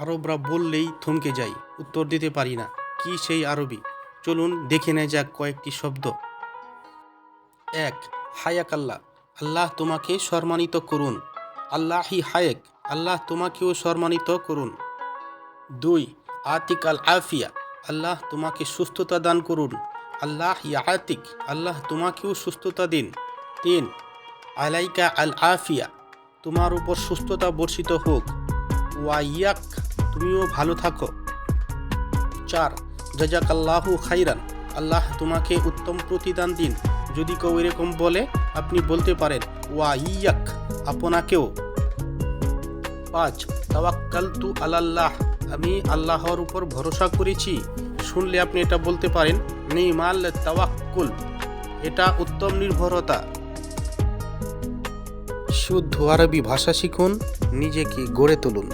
আরবরা বললেই থমকে যাই, উত্তর দিতে পারি না। কি সেই আরবি? চলুন দেখে নেওয়া যাক কয়েকটি শব্দ। ১. হায়াক আল্লাহ, আল্লাহ তোমাকে সম্মানিত করুন। আল্লাহি হায়েক, আল্লাহ তোমাকেও সম্মানিত করুন। ২. আতিক আল আফিয়া, আল্লাহ তোমাকে সুস্থতা দান করুন। আল্লাহ ইয়াতিক, আল্লাহ তোমাকেও সুস্থতা দিন। ৩. আলাইকা আল আফিয়া, তোমার উপর সুস্থতা বর্ষিত হোক। ওয়াইয়াক, তুমিও ভালো থাকো। ৪. জাজাকাল্লাহু খাইরান, আল্লাহ তোমাকে উত্তম প্রতিদান দিন। যদি কেউ এরকম বলে আপনি বলতে পারেন ওয়াইয়াক, আপনাকেও। ৫. তাওয়াক্কালতু আলাল্লাহ, আমি আল্লাহর উপর ভরসা করেছি। শুনলে আপনি এটা বলতে পারেন নিমাল তাওয়াক্কুল, এটা উত্তম নির্ভরতা। শুদ্ধ আরবি ভাষা শিখুন, নিজেকে গড়ে তুলুন।